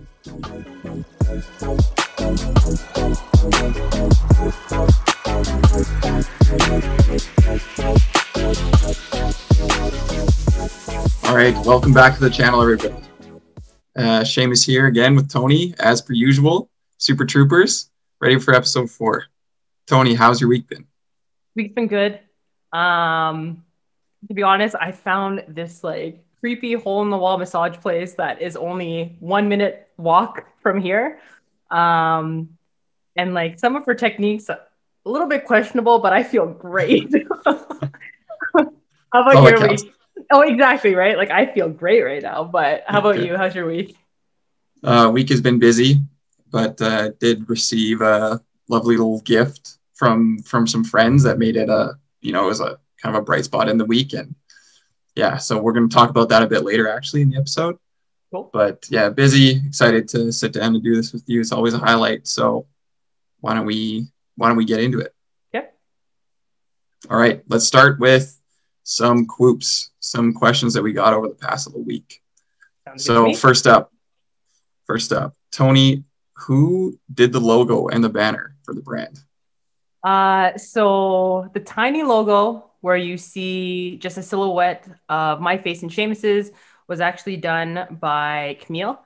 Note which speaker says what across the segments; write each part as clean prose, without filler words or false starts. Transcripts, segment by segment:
Speaker 1: All right, welcome back to the channel, everybody. Sheamus here again with Tony, as per usual. Super Troopers, ready for episode 4. Tony, how's your week been?
Speaker 2: Week's been good. To be honest, I found this like creepy hole-in-the-wall massage place that is only 1 minute walk from here. And like some of her techniques a little bit questionable, but I feel great. How about your week? Oh, exactly, right? Like I feel great right now, but how about you? How's your week?
Speaker 1: Week has been busy, but did receive a lovely little gift from some friends that made it it was a kind of a bright spot in the week. And yeah, so we're going to talk about that a bit later actually in the episode.
Speaker 2: Cool.
Speaker 1: But yeah, busy, excited to sit down and do this with you. It's always a highlight. So why don't we get into it?
Speaker 2: Yeah.
Speaker 1: All right, let's start with some quoops, some questions that we got over the past little week. So first up, Tony, who did the logo and the banner for the brand?
Speaker 2: So the tiny logo where you see just a silhouette of my face and Sheamus's was actually done by Camille.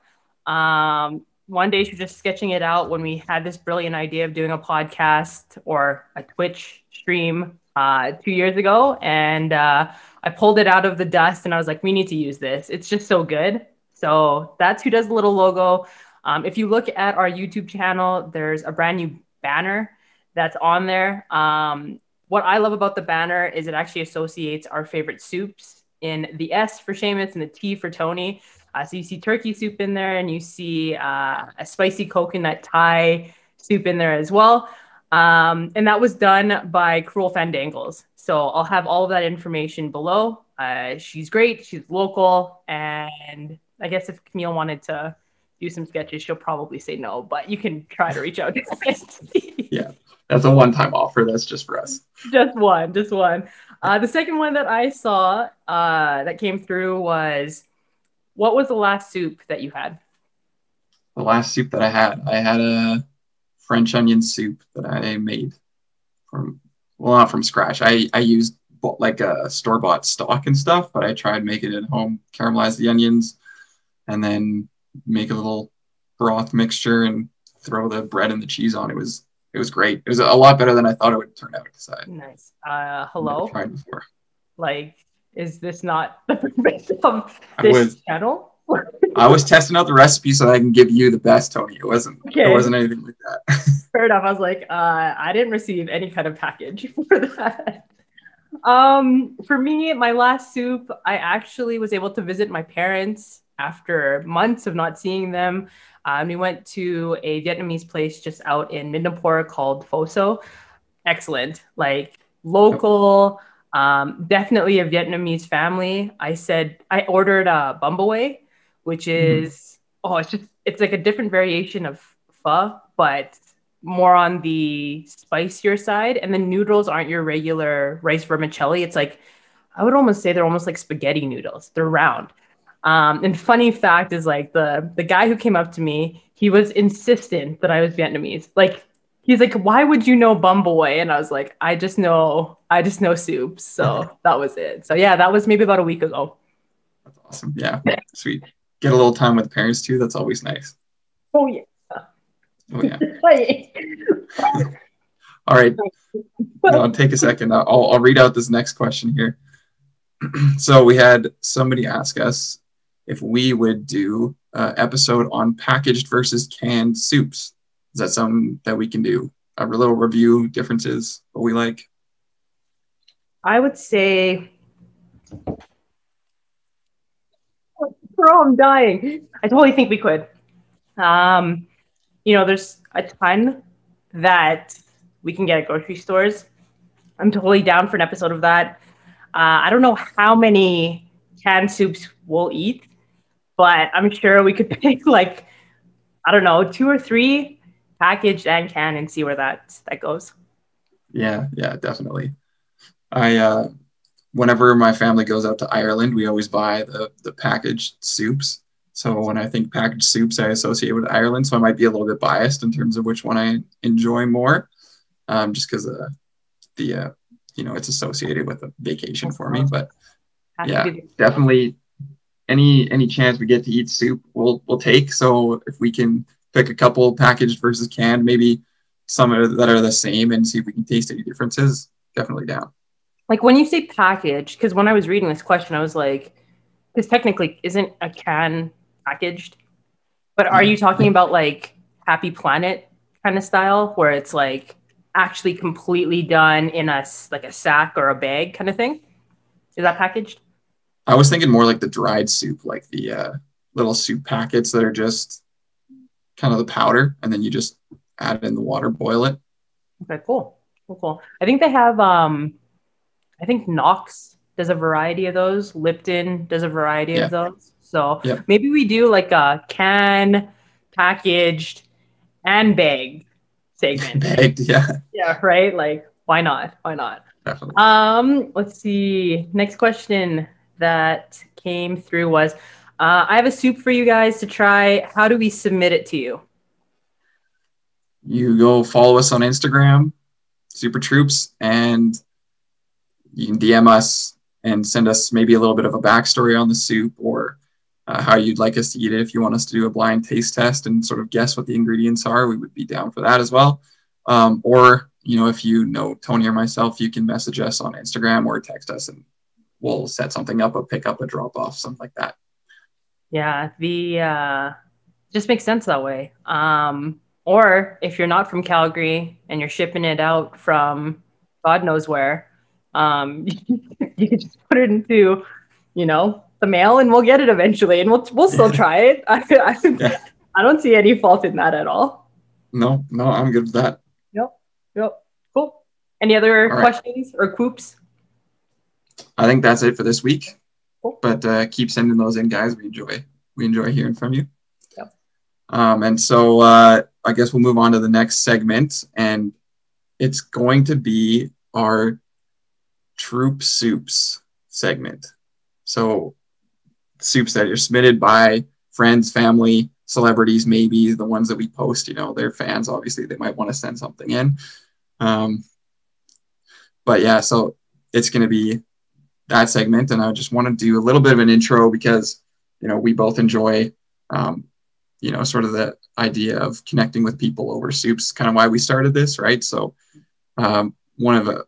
Speaker 2: One day she was just sketching it out when we had this brilliant idea of doing a podcast or a Twitch stream 2 years ago. And I pulled it out of the dust and I was like, we need to use this. It's just so good. So that's who does the little logo. If you look at our YouTube channel, there's a brand new banner that's on there. What I love about the banner is it actually associates our favorite soups in the S for Sheamus and the T for Tony. So you see turkey soup in there and you see a spicy coconut Thai soup in there as well. And that was done by Cruel Fandangles. So I'll have all of that information below. She's great. She's local. And I guess if Camille wanted to do some sketches, she'll probably say no, but you can try to reach out to her.
Speaker 1: Yeah, that's a one-time offer. That's just for us.
Speaker 2: Just one. The second one that I saw that came through was, what was the last soup that you had?
Speaker 1: The last soup that I had a French onion soup that I made not from scratch. I used like a store-bought stock and stuff, but I tried making it at home, caramelize the onions, and then make a little broth mixture and throw the bread and the cheese on. It was great. It was a lot better than I thought it would turn out.
Speaker 2: Nice. Hello.
Speaker 1: Tried before.
Speaker 2: Like, is this not the purpose of this channel?
Speaker 1: I was testing out the recipe so I can give you the best, Tony. It wasn't anything like that.
Speaker 2: Fair enough. I was like, I didn't receive any kind of package for that. For me, my last soup, I actually was able to visit my parents after months of not seeing them. We went to a Vietnamese place just out in Midnapore called Pho. Excellent, like local, definitely a Vietnamese family. I ordered a bumblebee, which is, it's like a different variation of pho, but more on the spicier side. And the noodles aren't your regular rice vermicelli. It's like, I would almost say they're almost like spaghetti noodles. They're round. And funny fact is like the guy who came up to me, he was insistent that I was Vietnamese. Like, he's like, why would you know bumblebee? And I was like, I just know soups. So that was it. So yeah, that was maybe about a week ago.
Speaker 1: That's awesome. Yeah, sweet. Get a little time with parents too. That's always nice.
Speaker 2: Oh yeah.
Speaker 1: All right. I'll take a second. I'll read out this next question here. So we had somebody ask us if we would do an episode on packaged versus canned soups. Is that something that we can do? A little review differences, what we like?
Speaker 2: I would say, I'm dying. I totally think we could. There's a ton that we can get at grocery stores. I'm totally down for an episode of that. I don't know how many canned soups we'll eat, but I'm sure we could pick like, I don't know, 2 or 3 packaged and canned and see where that goes.
Speaker 1: Yeah, definitely. Whenever my family goes out to Ireland, we always buy the packaged soups. So when I think packaged soups, I associate with Ireland. So I might be a little bit biased in terms of which one I enjoy more, just because the it's associated with a vacation
Speaker 2: Of
Speaker 1: for me.
Speaker 2: course.
Speaker 1: But
Speaker 2: Has to
Speaker 1: yeah,
Speaker 2: be.
Speaker 1: definitely any chance we get to eat soup, we'll take. So if we can pick a couple packaged versus canned, maybe some that are the same, and see if we can taste any differences, definitely down.
Speaker 2: Like when you say packaged, because when I was reading this question, I was like, because technically, isn't a can packaged? But are
Speaker 1: Yeah.
Speaker 2: you talking about like Happy Planet kind of style, where it's like actually completely done in a like a sack or a bag kind of thing? Is that packaged?
Speaker 1: I was thinking more like the dried soup, like the little soup packets that are just kind of the powder, and then you just add it in the water, boil it.
Speaker 2: Okay, cool. Cool, cool. I think they have I think Knox does a variety of those. Lipton does a variety of
Speaker 1: Yeah.
Speaker 2: those. So
Speaker 1: Yeah.
Speaker 2: maybe we do like a can, packaged, and bag segment.
Speaker 1: Bagged. Yeah.
Speaker 2: Yeah, right? Like, why not? Why not?
Speaker 1: Definitely.
Speaker 2: Let's see. Next question that came through was I have a soup for you guys to try. How do we submit it to you?
Speaker 1: You go follow us on Instagram, Super Troops, and you can DM us and send us maybe a little bit of a backstory on the soup, or how you'd like us to eat it. If you want us to do a blind taste test and sort of guess what the ingredients are, we would be down for that as well. Or, if you know Tony or myself, you can message us on Instagram or text us, and we'll set something up, a pick up, a drop off, something like that.
Speaker 2: Yeah, the just makes sense that way. Or if you're not from Calgary and you're shipping it out from God knows where, you could just put it into, the mail and we'll get it eventually, and we'll still try it.
Speaker 1: Yeah.
Speaker 2: I don't see any fault in that at all.
Speaker 1: No, no, I'm good with that.
Speaker 2: Yep. Yep. Cool. Any other
Speaker 1: All right.
Speaker 2: questions or quoops?
Speaker 1: I think that's it for this week.
Speaker 2: Cool.
Speaker 1: But keep sending those in, guys. We enjoy hearing from you.
Speaker 2: Yep.
Speaker 1: And so I guess we'll move on to the next segment, and it's going to be our Troop Soups segment. So soups that are submitted by friends, family, celebrities, maybe the ones that we post, their fans, obviously, they might want to send something in. But yeah, so it's going to be that segment. And I just want to do a little bit of an intro because, we both enjoy, sort of the idea of connecting with people over soups, kind of why we started this, right? So one of a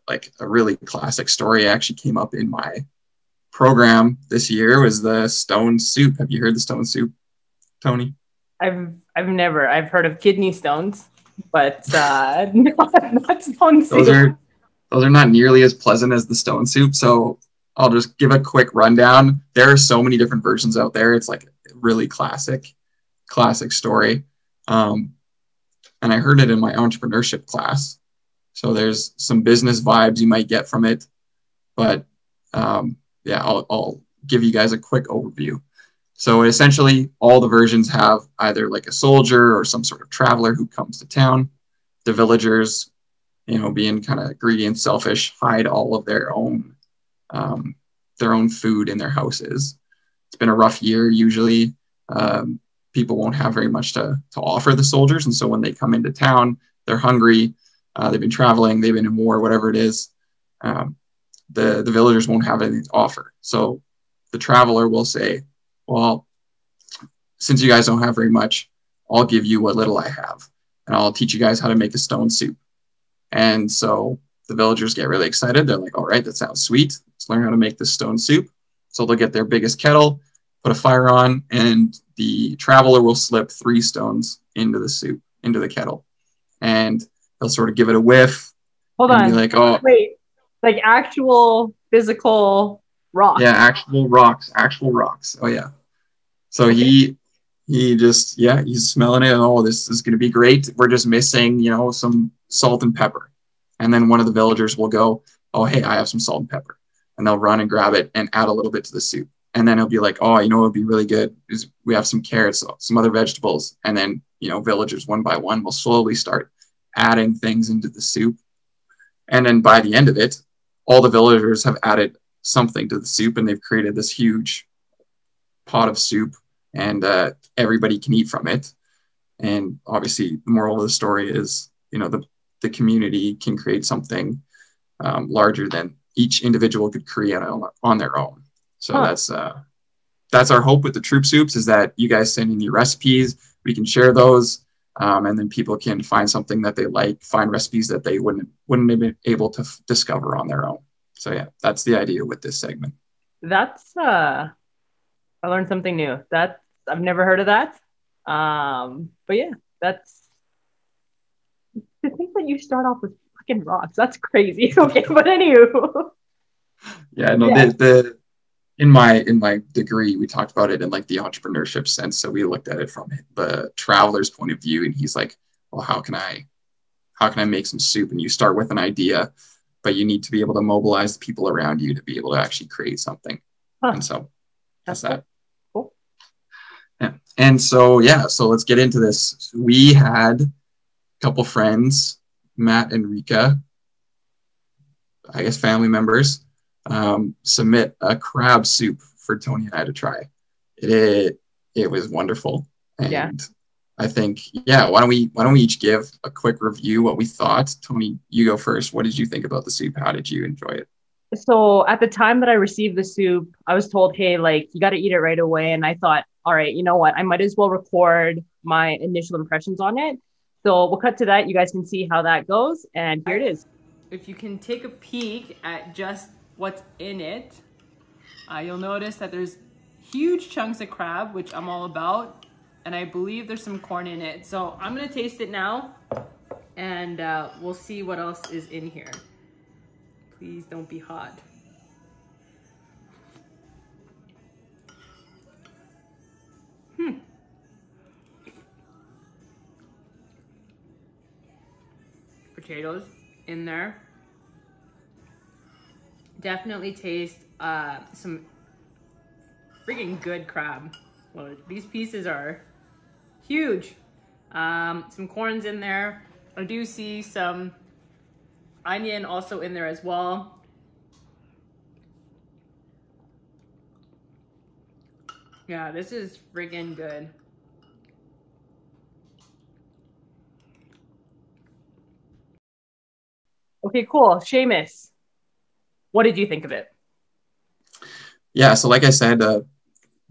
Speaker 1: really classic story actually came up in my program this year was the stone soup. Have you heard the stone soup, Tony?
Speaker 2: I've heard of kidney stones, but not stone
Speaker 1: Those
Speaker 2: soup.
Speaker 1: are those are not nearly as pleasant as the stone soup. So I'll just give a quick rundown. There are so many different versions out there. It's like a really classic story. And I heard it in my entrepreneurship class. So there's some business vibes you might get from it. But yeah, I'll give you guys a quick overview. So essentially, all the versions have either like a soldier or some sort of traveler who comes to town. The villagers, being kind of greedy and selfish, hide all of their own food in their houses. It's been a rough year. Usually, people won't have very much to offer the soldiers, and so when they come into town, they're hungry. They've been traveling, they've been in war, whatever it is. The villagers won't have anything to offer. So the traveler will say, well, since you guys don't have very much, I'll give you what little I have, and I'll teach you guys how to make a stone soup. And so the villagers get really excited. They're like, all right, that sounds sweet. Let's learn how to make this stone soup. So they'll get their biggest kettle, put a fire on, and the traveler will slip 3 stones into the soup, into the kettle. And they'll sort of give it a whiff
Speaker 2: Hold
Speaker 1: and be
Speaker 2: on.
Speaker 1: like, oh,
Speaker 2: Wait. Like actual physical rock.
Speaker 1: yeah, actual rocks. Oh, yeah. So
Speaker 2: Okay.
Speaker 1: he's smelling it. Oh, this is going to be great. We're just missing, some salt and pepper. And then one of the villagers will go, oh, hey, I have some salt and pepper. And they'll run and grab it and add a little bit to the soup. And then it'll be like, oh, it would be really good is we have some carrots, some other vegetables. And then, villagers one by one will slowly start adding things into the soup. And then by the end of it, all the villagers have added something to the soup, and they've created this huge pot of soup. and everybody can eat from it. And obviously, the moral of the story is, the community can create something larger than each individual could create on their own. So that's our hope with the Troop Soups, is that you guys send in your recipes, we can share those, and then people can find something that they like, find recipes that they wouldn't have been able to discover on their own. So yeah, that's the idea with this segment.
Speaker 2: That's I learned something new. I've never heard of that. But yeah, that's to think that you start off with fucking rocks. That's crazy. Okay, but anywho.
Speaker 1: Yeah, no, yeah. In my degree, we talked about it in like the entrepreneurship sense. So we looked at it from the traveler's point of view, and he's like, well, how can I make some soup? And you start with an idea, but you need to be able to mobilize the people around you to be able to actually create something. And so that's that.
Speaker 2: Cool.
Speaker 1: Yeah. And so, so let's get into this. We had a couple friends, Matt and Rika, I guess family members, submit a crab soup for Tony and I to try. It was wonderful. And I think, why don't we each give a quick review what we thought. Tony, you go first. What did you think about the soup? How did you enjoy it?
Speaker 2: So at the time that I received the soup, I was told, hey, like, you got to eat it right away. And I thought, all right, you know what? I might as well record my initial impressions on it. So we'll cut to that. You guys can see how that goes. And here it is. If you can take a peek at just what's in it, you'll notice that there's huge chunks of crab, which I'm all about. And I believe there's some corn in it. So I'm going to taste it now. And we'll see what else is in here. Please don't be hot. Potatoes in there. Definitely taste some freaking good crab. Well, these pieces are huge. Some corn's in there. I do see some onion also in there as well. Yeah, this is friggin' good. Okay, cool. Sheamus, what did you think of it?
Speaker 1: Yeah, so like I said,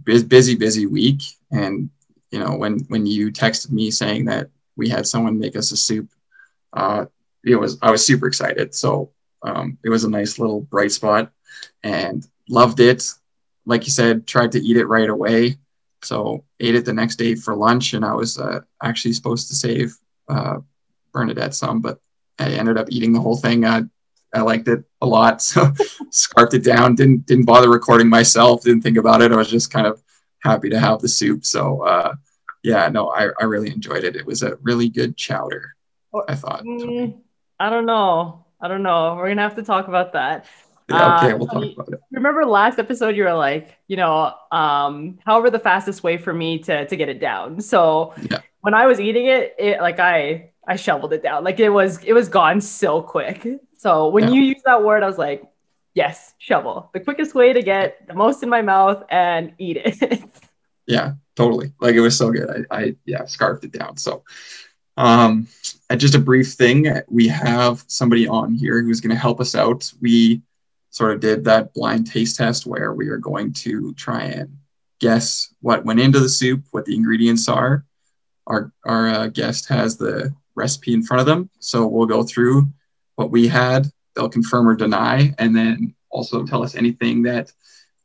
Speaker 1: busy week. And, when you texted me saying that we had someone make us a soup, I was super excited. So it was a nice little bright spot and loved it. Like you said, tried to eat it right away. So ate it the next day for lunch, and I was actually supposed to save Bernadette some, but I ended up eating the whole thing. I liked it a lot, so scarfed it down. Didn't bother recording myself. Didn't think about it. I was just kind of happy to have the soup. So I really enjoyed it. It was a really good chowder, I thought.
Speaker 2: I don't know. We're gonna have to talk about that.
Speaker 1: Yeah, okay, we'll talk about it.
Speaker 2: Remember last episode, you were like, however the fastest way for me to get it down. So when I was eating it like I shoveled it down. Like it was gone so quick. So when you use that word, I was like, yes, shovel. The quickest way to get the most in my mouth and eat it.
Speaker 1: Yeah, totally. Like it was so good. I scarfed it down. So just a brief thing. We have somebody on here who's going to help us out. We sort of did that blind taste test where we are going to try and guess what went into the soup, what the ingredients are. Our guest has the recipe in front of them. So we'll go through what we had. They'll confirm or deny, and then also tell us anything that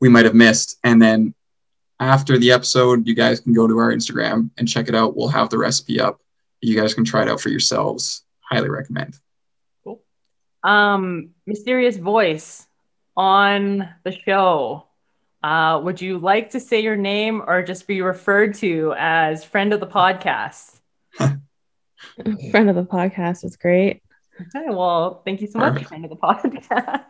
Speaker 1: we might have missed. And then after the episode, you guys can go to our Instagram and check it out. We'll have the recipe up. You guys can try it out for yourselves. Highly recommend.
Speaker 2: Cool. Mysterious voice on the show. Would you like to say your name or just be referred to as friend of the podcast?
Speaker 3: Friend of the podcast is great.
Speaker 2: Okay, well, thank you so much, friend of the podcast.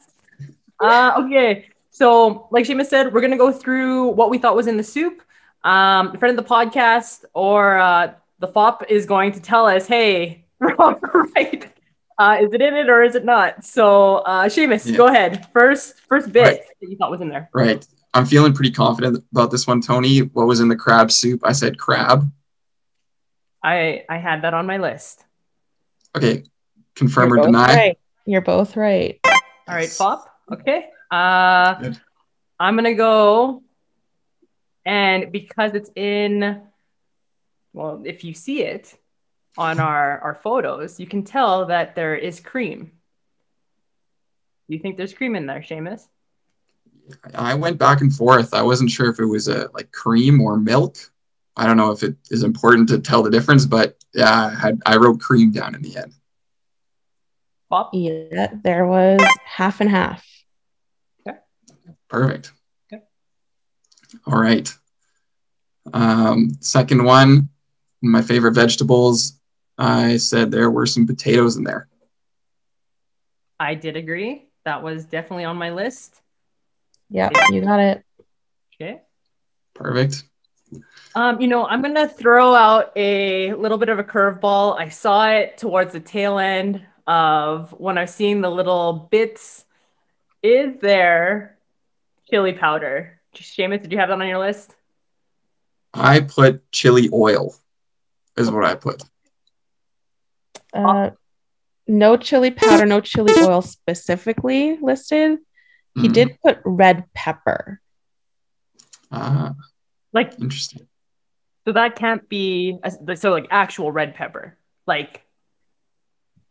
Speaker 2: Okay, so like Sheamus said, we're going to go through what we thought was in the soup. Friend of the podcast or the FOP is going to tell us, hey, wrong or right. Is it in it or is it not? So Sheamus, go ahead. First bit that you thought was in there.
Speaker 1: Right. I'm feeling pretty confident about this one, Tony. What was in the crab soup? I said crab.
Speaker 2: I had that on my list.
Speaker 1: Okay, confirm
Speaker 3: You're
Speaker 1: or
Speaker 3: both
Speaker 1: deny.
Speaker 3: right. You're both right.
Speaker 2: All right, Fop. Okay.
Speaker 1: Good.
Speaker 2: I'm gonna go, and because it's in, well, if you see it on our photos, you can tell that there is cream. Do you think there's cream in there, Sheamus?
Speaker 1: I went back and forth. I wasn't sure if it was like cream or milk. I don't know if it is important to tell the difference, but yeah, I wrote cream down in the end.
Speaker 2: Fop?
Speaker 3: Yeah, there was half and half.
Speaker 2: Okay.
Speaker 1: Perfect.
Speaker 2: Okay.
Speaker 1: All right. Second one, my favorite vegetables. I said there were some potatoes in there.
Speaker 2: I did agree. That was definitely on my list.
Speaker 3: Yep, you got it.
Speaker 2: Okay.
Speaker 1: Perfect.
Speaker 2: I'm gonna throw out a little bit of a curveball. I saw it towards the tail end of when I was seeing the little bits. Is there chili powder? Seamus, did you have that on your list?
Speaker 1: I put chili oil is what I put.
Speaker 3: No chili powder, no chili oil specifically listed. He did put red pepper.
Speaker 2: Like,
Speaker 1: interesting.
Speaker 2: so that can't be so like actual red pepper, like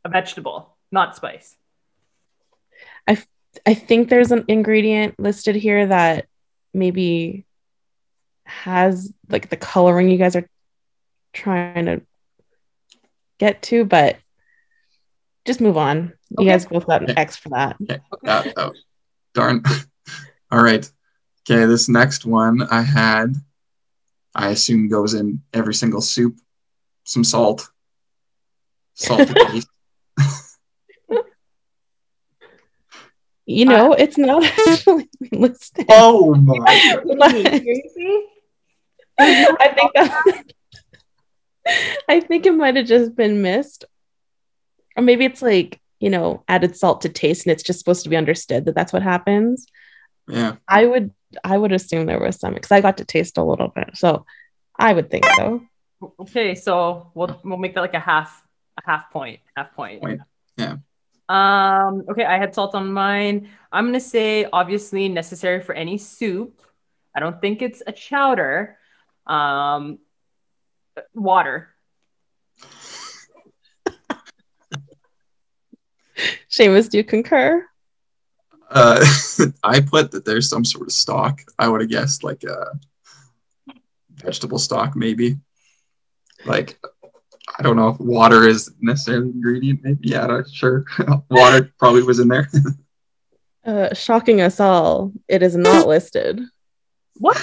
Speaker 2: a vegetable, not spice.
Speaker 3: I think there's an ingredient listed here that maybe has like the coloring you guys are trying to get to, but just move on. You guys both got an X for that.
Speaker 1: Okay. Darn. All right. Okay, this next one I assume goes in every single soup. Some salt. Salt to taste.
Speaker 3: It's not actually listed.
Speaker 1: Oh my God.
Speaker 3: I think it might have just been missed. Or maybe it's like, added salt to taste and it's just supposed to be understood that that's what happens.
Speaker 1: Yeah.
Speaker 3: I would assume there was some because I got to taste a little bit. So I would think so.
Speaker 2: Okay, so we'll make that like a half point.
Speaker 1: Yeah.
Speaker 2: Okay, I had salt on mine. I'm gonna say obviously necessary for any soup. I don't think it's a chowder. Water.
Speaker 3: Seamus, do you concur?
Speaker 1: I put that there's some sort of stock. I would have guessed like a vegetable stock, maybe. Like, I don't know if water is necessarily an ingredient. Maybe, yeah, sure. Water probably was in there.
Speaker 3: Shocking us all, it is not listed.
Speaker 2: What?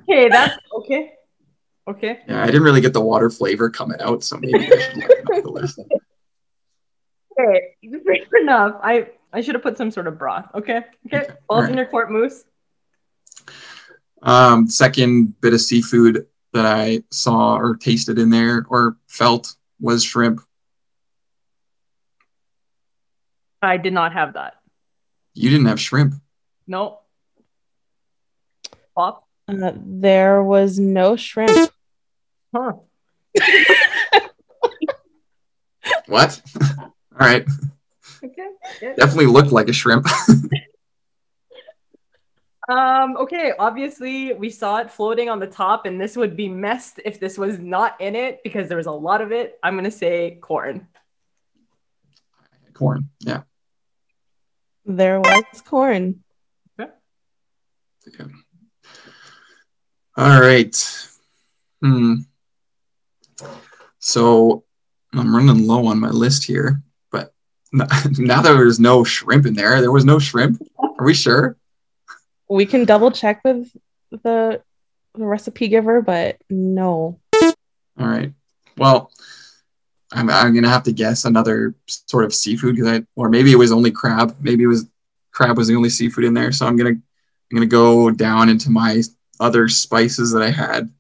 Speaker 2: Okay, that's okay. Okay.
Speaker 1: Yeah, I didn't really get the water flavor coming out, so maybe I should look it off the list.
Speaker 2: Okay, fair enough. I should have put some sort of broth. Okay. Balls in your court, Moose.
Speaker 1: Second bit of seafood that I saw or tasted in there or felt was shrimp.
Speaker 2: I did not have that.
Speaker 1: You didn't have shrimp?
Speaker 2: No. Pop?
Speaker 3: There was no shrimp.
Speaker 2: Huh.
Speaker 1: What? All right.
Speaker 2: Okay. Yeah.
Speaker 1: Definitely looked like a shrimp.
Speaker 2: Okay, obviously we saw it floating on the top, and this would be messed if this was not in it because there was a lot of it. I'm gonna say corn.
Speaker 1: Corn, yeah.
Speaker 3: There was corn.
Speaker 2: Okay.
Speaker 1: Yeah. All right. So I'm running low on my list here, but now there's no shrimp in there. There was no shrimp. Are we sure?
Speaker 3: We can double check with the recipe giver, but no.
Speaker 1: All right. Well, I'm gonna have to guess another sort of seafood or maybe it was only crab. Maybe crab was the only seafood in there. So I'm gonna go down into my other spices that I had.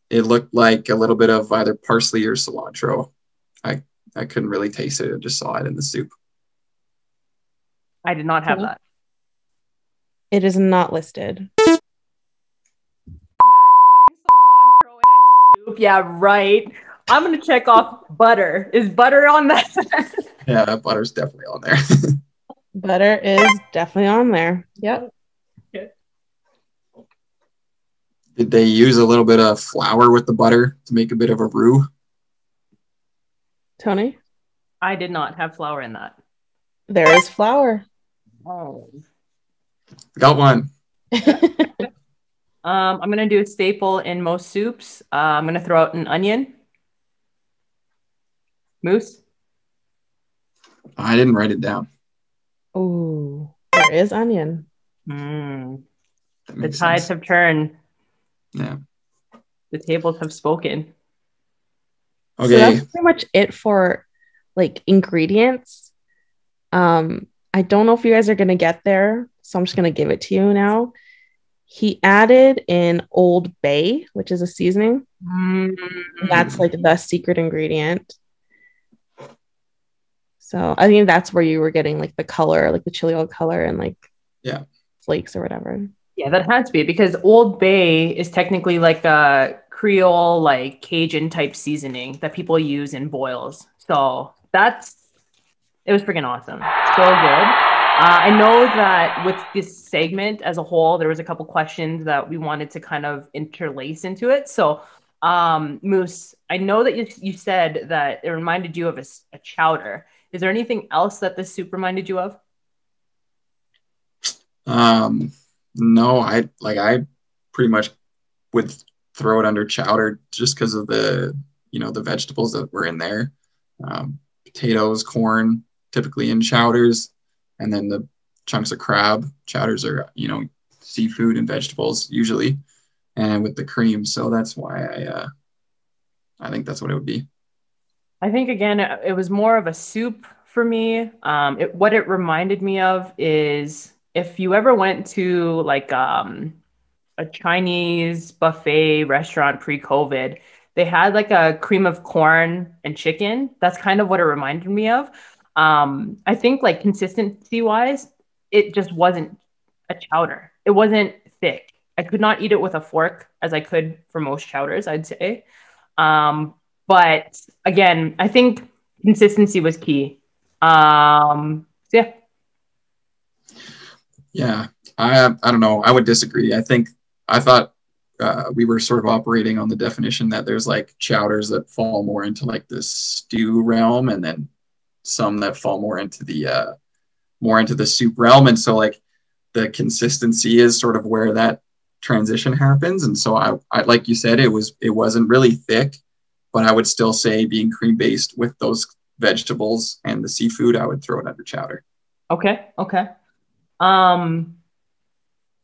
Speaker 1: It looked like a little bit of either parsley or cilantro. I couldn't really taste it. I just saw it in the soup.
Speaker 2: I did not have
Speaker 3: Okay.
Speaker 2: that.
Speaker 3: It is not listed.
Speaker 2: Cilantro in a soup. Yeah, right. I'm gonna check off butter. Is butter on that?
Speaker 1: Yeah, butter's definitely on there.
Speaker 3: Butter is definitely on there. Yep.
Speaker 2: Okay.
Speaker 1: Did they use a little bit of flour with the butter to make a bit of a roux?
Speaker 3: Tony,
Speaker 2: I did not have flour in that.
Speaker 3: there is flour.
Speaker 2: Oh.
Speaker 1: Got one.
Speaker 2: I'm gonna do a staple in most soups. I'm gonna throw out an onion. Moose.
Speaker 1: I didn't write it down.
Speaker 3: Ooh, there is onion.
Speaker 2: Mm.
Speaker 1: That
Speaker 2: The
Speaker 1: makes
Speaker 2: tides
Speaker 1: sense.
Speaker 2: have turned.
Speaker 1: Yeah.
Speaker 2: The tables have spoken.
Speaker 3: So that's
Speaker 1: Okay.
Speaker 3: pretty much it for like ingredients. I don't know if you guys are gonna get there, so I'm just gonna give it to you now. He added in Old Bay, which is a seasoning. That's like the secret ingredient. So I think that's where you were getting like the color, like the chili oil color and like
Speaker 1: Yeah.
Speaker 3: flakes or whatever.
Speaker 2: Yeah, that has to be because Old Bay is technically like a Creole, like Cajun type seasoning that people use in boils. So it was freaking awesome. So good. I know that with this segment as a whole, there was a couple questions that we wanted to kind of interlace into it. So, Moose, I know that you said that it reminded you of a chowder. Is there anything else that this soup reminded you of?
Speaker 1: Um, no, I pretty much would throw it under chowder just because of the vegetables that were in there. Potatoes, corn, typically in chowders, and then the chunks of crab. Chowders are, seafood and vegetables usually, and with the cream. So that's why I think that's what it would be.
Speaker 2: I think again, it was more of a soup for me. What it reminded me of is if you ever went to like a Chinese buffet restaurant pre-COVID, they had like a cream of corn and chicken. That's kind of what it reminded me of. I think like consistency wise, it just wasn't a chowder. It wasn't thick. I could not eat it with a fork as I could for most chowders, I'd say. Um, but again, I think consistency was key. So yeah.
Speaker 1: Yeah, I don't know. I would disagree. I thought we were sort of operating on the definition that there's like chowders that fall more into like the stew realm, and then some that fall more into the soup realm. And so like the consistency is sort of where that transition happens. And so I like you said, it wasn't really thick, but I would still say being cream based with those vegetables and the seafood, I would throw it under chowder.
Speaker 2: Okay. Okay. Um,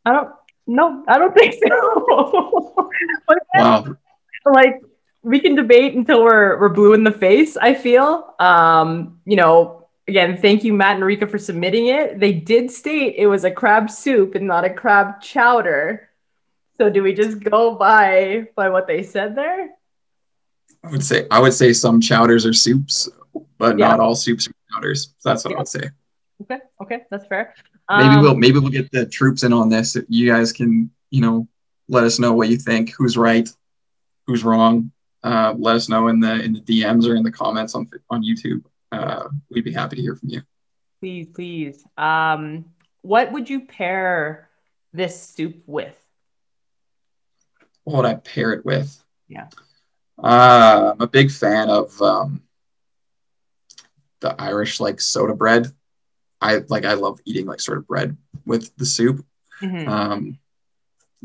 Speaker 2: I don't no, I don't think so. But again,
Speaker 1: Wow.
Speaker 2: like we can debate until we're blue in the face, I feel. Again, thank you, Matt and Rika, for submitting it. They did state it was a crab soup and not a crab chowder. So do we just go by what they said there?
Speaker 1: I would say some chowders are soups, but
Speaker 2: Yeah.
Speaker 1: not all soups are chowders. That's what I
Speaker 2: Yeah.
Speaker 1: would say.
Speaker 2: Okay. Okay. That's fair.
Speaker 1: Maybe we'll get the troops in on this. If you guys can, let us know what you think. Who's right? Who's wrong? Let us know in the DMs or in the comments on YouTube. We'd be happy to hear from you.
Speaker 2: Please, please. What would you pair this soup with?
Speaker 1: What would I pair it with?
Speaker 2: Yeah.
Speaker 1: I'm a big fan of the Irish like soda bread. I love eating like sort of bread with the soup.
Speaker 2: Mm-hmm.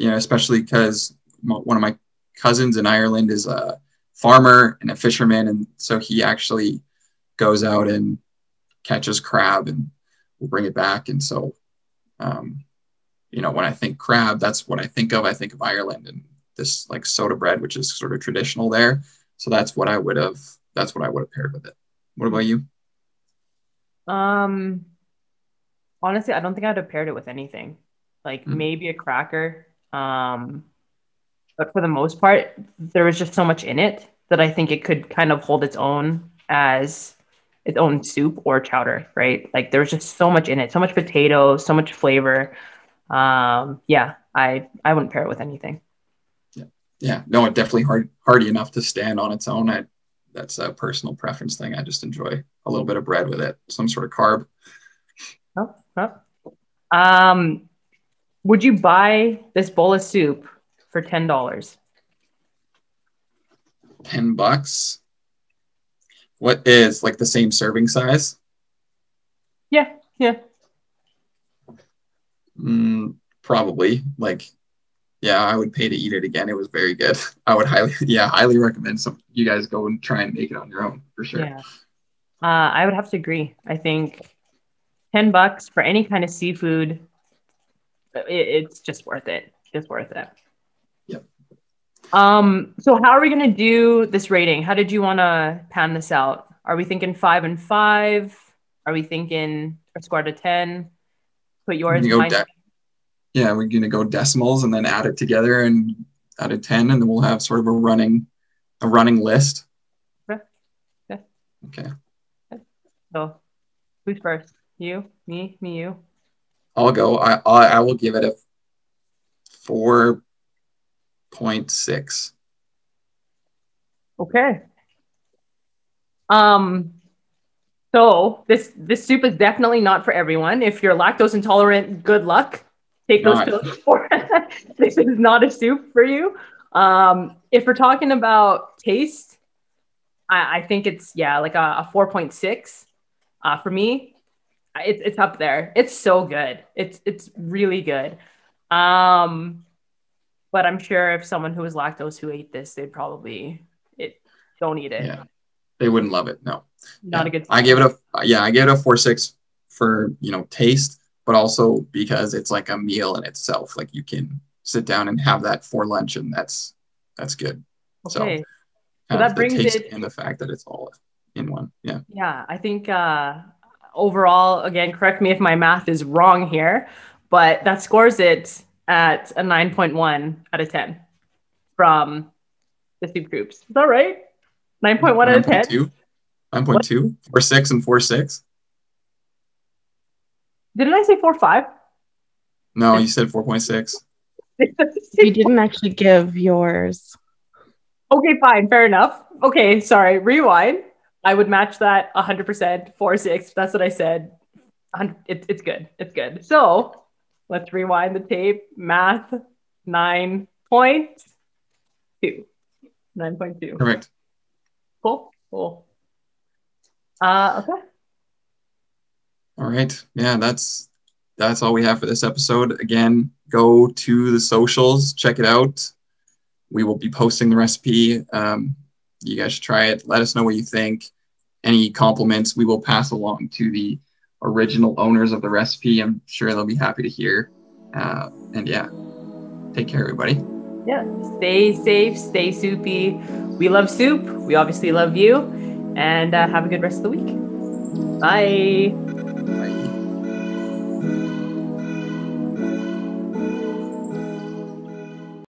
Speaker 1: Especially because one of my cousins in Ireland is a farmer and a fisherman, and so he actually goes out and catches crab and will bring it back. And so, when I think crab, that's what I think of. I think of Ireland and this like soda bread, which is sort of traditional there. So that's what I would have. That's what I would have paired with it. What about you?
Speaker 2: Honestly, I don't think I'd have paired it with anything. Like maybe a cracker. But for the most part, there was just so much in it that I think it could kind of hold its own as its own soup or chowder, right? Like there's just so much in it, so much potatoes, so much flavor. Yeah, I wouldn't pair it with anything.
Speaker 1: Yeah, no, it definitely hearty enough to stand on its own. That's a personal preference thing. I just enjoy a little bit of bread with it, some sort of carb.
Speaker 2: Would you buy this bowl of soup for $10?
Speaker 1: $10. What is like the same serving size?
Speaker 2: Yeah.
Speaker 1: Probably. Like, yeah, I would pay to eat it again. It was very good. I would highly recommend you guys go and try and make it on your own for sure.
Speaker 2: Yeah. I would have to agree. I think $10 for any kind of seafood, it's just worth it. Just worth it.
Speaker 1: Yep.
Speaker 2: So how are we gonna do this rating? How did you want to pan this out? Are we thinking 5 and 5? Are we thinking a score to 10? Put yours.
Speaker 1: Yeah, we're gonna go decimals and then add it together and out of 10, and then we'll have sort of a running list. Okay.
Speaker 2: So who's first? You, me, you.
Speaker 1: I'll go. I will give it a 4.6.
Speaker 2: Okay. So this soup is definitely not for everyone. If you're lactose intolerant, good luck. Take those pills before. This is not a soup for you. If we're talking about taste, I think it's like a 4.6. For me, it's up there. It's so good. It's really good. But I'm sure if someone who was lactose who ate this, they'd probably don't eat it.
Speaker 1: Yeah, they wouldn't love it. No,
Speaker 2: not a good.
Speaker 1: I gave it a 4.6 for taste, but also because it's like a meal in itself. Like you can sit down and have that for lunch, and that's good.
Speaker 2: Okay.
Speaker 1: So that brings taste it, and the fact that it's all in one. Yeah.
Speaker 2: Yeah, I think overall, again, correct me if my math is wrong here, but that scores it at a 9.1 out of 10 from the soup groups. Is that right? 9.1 out of 10?
Speaker 1: 9.2? 4.6 and 4.6?
Speaker 2: Didn't I say 4.5?
Speaker 1: No, you said 4.6.
Speaker 3: You didn't actually give yours.
Speaker 2: Okay, fine. Fair enough. Okay, sorry. Rewind. I would match that 100%. 4.6. That's what I said. It's good. It's good. So let's rewind the tape. Math 9.2. 9.2.
Speaker 1: Correct.
Speaker 2: Cool. Okay.
Speaker 1: All right. Yeah, that's all we have for this episode. Again, go to the socials, check it out. We will be posting the recipe. You guys should try it. Let us know what you think. Any compliments we will pass along to the original owners of the recipe. I'm sure they'll be happy to hear. And yeah, take care, everybody.
Speaker 2: Yeah, stay safe, stay soupy. We love soup. We obviously love you. And have a good rest of the week. Bye.